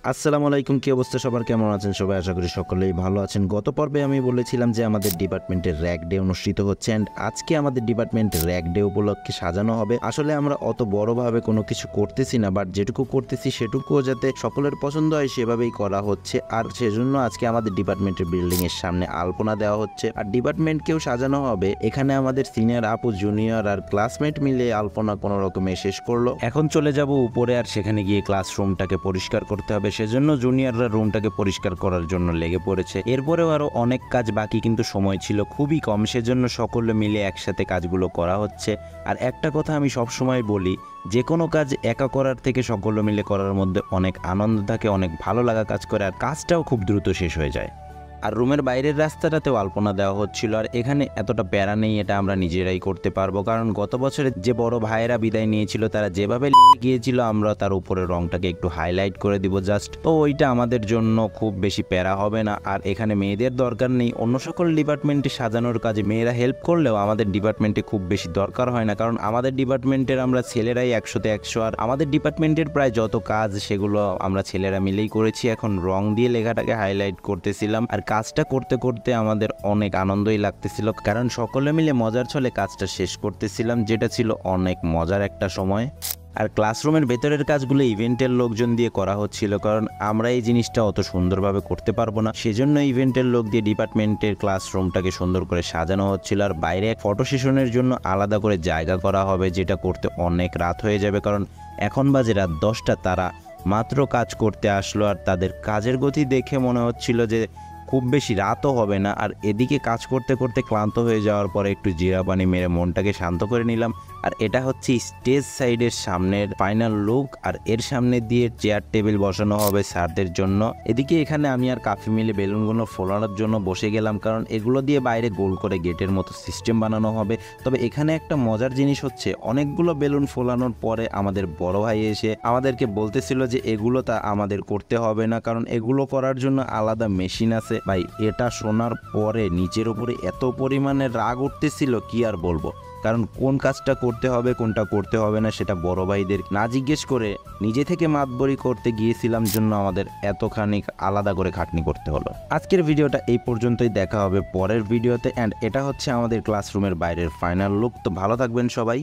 আসসালামু আলাইকুম, কি অবস্থা সবার, কেমন আছেন সবাই? আশা করি সকলেই ভালো আছেন। গত পর্বে আমি বলেছিলাম যে আমাদের ডিপার্টমেন্টের র্যাক ডে অনুষ্ঠিত হচ্ছে অ্যান্ড আজকে আমাদের ডিপার্টমেন্টের র্যাক ডে উপলক্ষে সাজানো হবে। আসলে আমরা অত বড়ভাবে কোনো কিছু করতেছি না, বাট যেটুকু করতেছি সেটুকুও যাতে সকলের পছন্দ হয় সেভাবেই করা হচ্ছে। আর সেজন্য আজকে আমাদের ডিপার্টমেন্টের বিল্ডিং এর সামনে আলপনা দেওয়া হচ্ছে আর ডিপার্টমেন্টকেও সাজানো হবে। এখানে আমাদের সিনিয়র আপু, জুনিয়র আর ক্লাসমেট মিলে আলপনা কোনো রকমে শেষ করলো। এখন চলে যাব উপরে আর সেখানে গিয়ে ক্লাসরুমটাকে পরিষ্কার করতে হবে। সেজন্য জুনিয়ররা রুমটাকে পরিষ্কার করার জন্য লেগে পড়েছে। এরপরেও আরো অনেক কাজ বাকি, কিন্তু সময় ছিল খুবই কম, সেজন্য সকলে মিলে একসাথে কাজগুলো করা হচ্ছে। আর একটা কথা আমি সব সময় বলি, যে কোনো কাজ একা করার থেকে সকলে মিলে করার মধ্যে অনেক আনন্দ থাকে, অনেক ভালো লাগা কাজ করে আর কাজটাও খুব দ্রুত শেষ হয়ে যায়। আর রুমের বাইরের রাস্তাটাতেও আলপনা দেওয়া হচ্ছিল। আর এখানে এতটা প্যারা নেই, এটা আমরা নিজেরাই করতে পারবো, কারণ গত বছরে যে বড় ভাইয়েরা বিদায় নিয়েছিল তারা যেভাবে লিখে গিয়েছিল আমরা তার উপরে রংটাকে একটু হাইলাইট করে দিব জাস্ট। তো ওইটা আমাদের জন্য খুব বেশি প্যারা হবে না। আর এখানে মেয়েদের দরকার নেই, অন্য সকল ডিপার্টমেন্টে সাজানোর কাজে মেয়েরা হেল্প করলেও আমাদের ডিপার্টমেন্টে খুব বেশি দরকার হয় না, কারণ আমাদের ডিপার্টমেন্টের আমরা ছেলেরাই 100-তে 100। আর আমাদের ডিপার্টমেন্টের প্রায় যত কাজ সেগুলো আমরা ছেলেরা মিলেই করেছি। এখন রং দিয়ে লেখাটাকে হাইলাইট করতেছিলাম আর কাজটা করতে করতে আমাদের অনেক আনন্দই লাগতেছিল, কারণ সকলে মিলে মজার ছলে কাজটা শেষ করতেছিলাম, যেটা ছিল অনেক মজার একটা সময়। আর ক্লাসরুমের ভেতরের কাজগুলো ইভেন্টের লোকজন দিয়ে করা হচ্ছিল, কারণ আমরা এই জিনিসটা অত সুন্দরভাবে করতে পারবো না, সেজন্য ইভেন্টের লোক দিয়ে ডিপার্টমেন্টের ক্লাসরুমটাকে সুন্দর করে সাজানো হচ্ছিল। আর বাইরে এক ফটো সেশনের জন্য আলাদা করে জায়গা করা হবে, যেটা করতে অনেক রাত হয়ে যাবে, কারণ এখন বাজে রাত 10টা। তারা মাত্র কাজ করতে আসলো আর তাদের কাজের গতি দেখে মনে হচ্ছিল যে খুব বেশি রাতও হবে না। আর এদিকে কাজ করতে করতে ক্লান্ত হয়ে যাওয়ার পরে একটু জিরা পানি মেরে মনটাকে শান্ত করে নিলাম। আর এটা হচ্ছে স্টেজ সাইডের সামনের ফাইনাল লুক, আর এর সামনে দিয়ে চেয়ার টেবিল বসানো হবে স্যারদের জন্য। এদিকে এখানে আমি আর কাফি মিলে বেলুনগুলো ফোলানোর জন্য বসে গেলাম, কারণ এগুলো দিয়ে বাইরে গোল করে গেটের মতো সিস্টেম বানানো হবে। তবে এখানে একটা মজার জিনিস হচ্ছে, অনেকগুলো বেলুন ফোলানোর পরে আমাদের বড় ভাই এসে আমাদেরকে বলতেছিল যে এগুলো তা আমাদের করতে হবে না, কারণ এগুলো করার জন্য আলাদা মেশিন আছে। ভাই, এটা শোনার পরে নিচের উপরে এত পরিমাণে রাগ উঠতেছিল কি আর বলবো, কারণ কোন কাজটা করতে হবে কোনটা করতে হবে না সেটা বড় ভাইদের না জিজ্ঞেস করে নিজে থেকে মাতবরি করতে গিয়েছিলাম, জন্য আমাদের এতখানি আলাদা করে খাটনি করতে হলো। আজকের ভিডিওটা এই পর্যন্তই, দেখা হবে পরের ভিডিওতে। অ্যান্ড এটা হচ্ছে আমাদের ক্লাসরুমের বাইরের ফাইনাল লুক। তো ভালো থাকবেন সবাই।